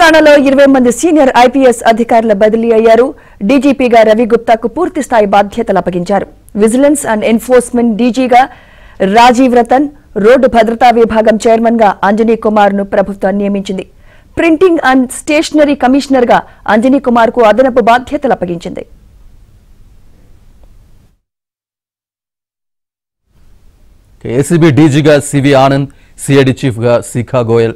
తెలంగాణలో 20 మంది senior IPS అధికారుల బదిలీ అయ్యారు. డీజీపీగా రవి గుప్తాకు పూర్తి స్థాయి బాధ్యతలు అప్పగించారు. విజిలెన్స్ అండ్ ఎన్ఫోర్స్మెంట్ డీజీగా రాజీవ్ రతన్, రోడ్డు భద్రతా విభాగం చైర్మన్ గా అంజనీ కుమార్ ను ప్రభుత్వం నియమించింది. ప్రింటింగ్ అండ్ స్టేషనరీ కమిషనర్ గా అంజనీ కుమార్ కు అదనపు బాధ్యతలు అప్పగించింది. ఏసీబీ డీజీగా సివి ఆనంద్, సిఐడి చీఫ్ గా శిఖా గోయల్,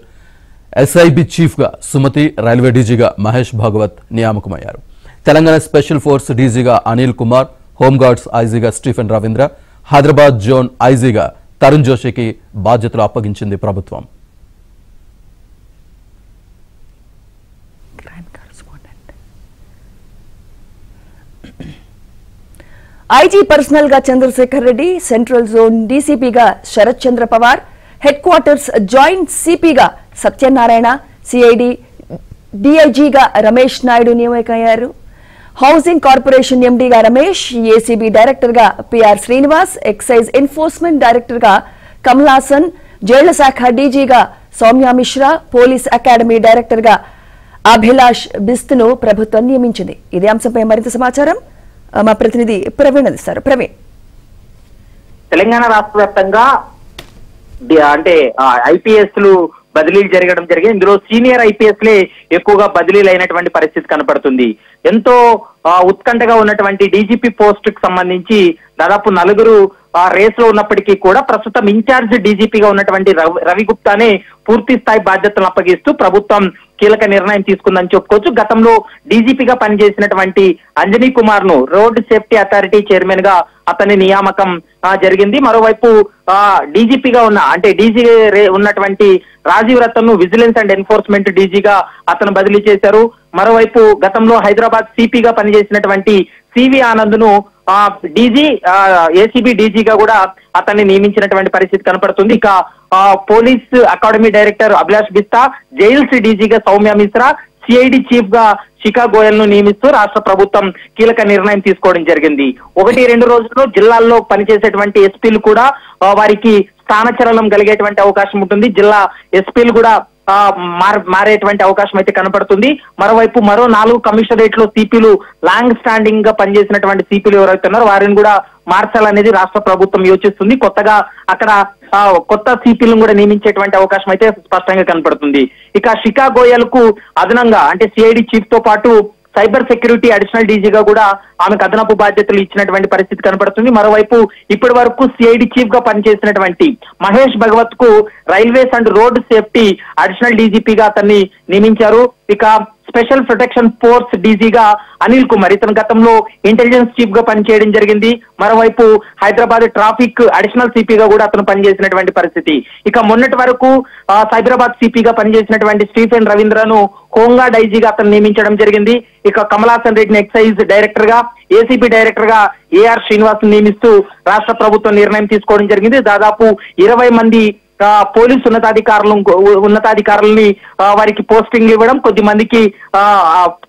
ఎస్ఐబి చీఫ్ గా సుమతి, రైల్వే డీజీగా మహేష్ భాగవత్ నియామకమయ్యారు. తెలంగాణ స్పెషల్ ఫోర్స్ డీజీగా అనిల్ కుమార్, హోంగార్డ్స్ ఐజీగా స్టీఫెన్ రవీంద్ర, హైదరాబాద్ జోన్ ఐజీగా తరుణ్ జోషికి బాధ్యతలు అప్పగించింది ప్రభుత్వం. ఐజీ పర్సనల్ గా చంద్రశేఖర్ రెడ్డి, సెంట్రల్ జోన్ డీసీపీగా Sharath Chandra Pawar, headquarters joint సిపిగా సత్యనారాయణ, సిఐడి డీఐజీగా రమేష్ నాయుడు నియామకమయ్యారు. హౌసింగ్ కార్పొరేషన్ ఎండీగా రమేష్, ఏసీబీ డైరెక్టర్ గా PR Srinivas, excise enforcement director గా కమలాసన్, జైళ్ల శాఖ డీజీగా Soumya Mishra, police academy director గా అభిలాష్ బిస్తును ప్రభుత్వం నియమించింది. ఇదే అంశంపై మరింత సమాచారం మా ప్రతినిధి ప్రవీణ్ అందిస్తారు. ప్రవీణ్, తెలంగాణ రాష్ట్ర వ్యాప్తంగా అంటే ఐపీఎస్ లు బదిలీలు జరగడం జరిగింది. ఇందులో సీనియర్ ఐపీఎస్ లే ఎక్కువగా బదిలీలు అయినటువంటి పరిస్థితి కనపడుతుంది. ఎంతో ఉత్కంఠగా ఉన్నటువంటి డీజీపీ పోస్ట్ కి సంబంధించి దాదాపు 4 రేస్ లో ఉన్నప్పటికీ కూడా ప్రస్తుతం ఇన్ఛార్జ్ డీజీపీగా ఉన్నటువంటి రవి గుప్తానే పూర్తి స్థాయి బాధ్యతలను అప్పగిస్తూ ప్రభుత్వం కీలక నిర్ణయం తీసుకుందని చెప్పుకోవచ్చు. గతంలో డీజీపీగా పనిచేసినటువంటి అంజనీ కుమార్ ను రోడ్ సేఫ్టీ అథారిటీ చైర్మన్ గా అతని నియామకం జరిగింది. మరోవైపు డీజీపీగా డీజీ ఉన్నటువంటి రాజీవ్ రతన్ ను విజిలెన్స్ అండ్ ఎన్ఫోర్స్మెంట్ డీజీగా అతను బదిలీ చేశారు. మరోవైపు గతంలో హైదరాబాద్ సిపిగా పనిచేసినటువంటి సివి ఆనంద్ ను డీజీ ఏసీబీ డీజీగా కూడా అతన్ని నియమించినటువంటి పరిస్థితి కనపడుతుంది. ఇక police academy director Abhilash Bisht, jails డీజీగా సౌమ్య మిశ్రా, సిఐడి చీఫ్ గా శిఖా గోయల్ ను నియమిస్తూ రాష్ట్ర ప్రభుత్వం కీలక నిర్ణయం తీసుకోవడం జరిగింది. 1-2 రోజుల్లో జిల్లాల్లో పనిచేసేటువంటి ఎస్పీలు కూడా వారికి స్థానచలనం కలిగేటువంటి అవకాశం ఉంటుంది. జిల్లా ఎస్పీలు కూడా మారేటువంటి అవకాశం అయితే కనపడుతుంది. మరోవైపు మరో 4 కమిషనరేట్లు సిపిలు లాంగ్ స్టాండింగ్ గా పనిచేసినటువంటి సిపిలు ఎవరైతే ఉన్నారో వారిని కూడా మార్చాలనేది రాష్ట్ర ప్రభుత్వం యోచిస్తుంది. కొత్తగా అక్కడ కొత్త సిపిలను కూడా నియమించేటువంటి అవకాశం అయితే స్పష్టంగా కనపడుతుంది. ఇక శిఖా గోయల్ కు అదనంగా సిఐడి చీఫ్ తో పాటు సైబర్ సెక్యూరిటీ అడిషనల్ డీజీగా కూడా ఆమెకు అదనపు బాధ్యతలు ఇచ్చినటువంటి పరిస్థితి కనపడుతుంది. మరోవైపు ఇప్పటి వరకు సిఐడి చీఫ్ గా పనిచేసినటువంటి మహేష్ భగవత్ కు railways and road safety additional డీజీపీగా అతన్ని నియమించారు. ఇక స్పెషల్ ప్రొటెక్షన్ ఫోర్స్ డీజీగా అనిల్ కుమార్, ఇతను గతంలో ఇంటెలిజెన్స్ చీఫ్ గా పనిచేయడం జరిగింది. మరోవైపు హైదరాబాద్ ట్రాఫిక్ అడిషనల్ సిపిగా కూడా అతను పనిచేసినటువంటి పరిస్థితి. ఇక మొన్నటి వరకు సైబరాబాద్ సిపిగా పనిచేసినటువంటి స్టీఫెన్ రవీంద్రను హోంగార్డ్ ఐజీగా అతను నియమించడం జరిగింది. ఇక కమలాసన్ రెడ్డిని ఎక్సైజ్ డైరెక్టర్ గా, ఏసీబీ డైరెక్టర్ గా ఏఆర్ శ్రీనివాస్ నియమిస్తూ రాష్ట్ర ప్రభుత్వం నిర్ణయం తీసుకోవడం జరిగింది. దాదాపు 20 మంది పోలీసు ఉన్నతాధికారులని వారికి పోస్టింగ్ ఇవ్వడం, కొద్ది మందికి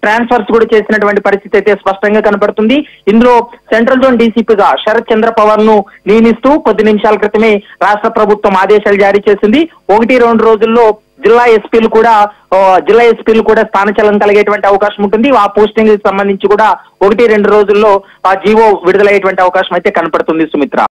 ట్రాన్స్ఫర్స్ కూడా చేసినటువంటి పరిస్థితి అయితే స్పష్టంగా కనపడుతుంది. ఇందులో సెంట్రల్ జోన్ డీసీపీగా శరత్ చంద్ర పవార్ ను నియమిస్తూ కొద్ది నిమిషాల క్రితమే రాష్ట్ర ప్రభుత్వం ఆదేశాలు జారీ చేసింది. 1-2 రోజుల్లో జిల్లా ఎస్పీలు కూడా స్థానచలనం కలిగేటువంటి అవకాశం ఉంటుంది. ఆ పోస్టింగ్ సంబంధించి కూడా 1-2 రోజుల్లో జీవో విడుదలయ్యేటువంటి అవకాశం అయితే కనపడుతుంది. సుమిత్ర.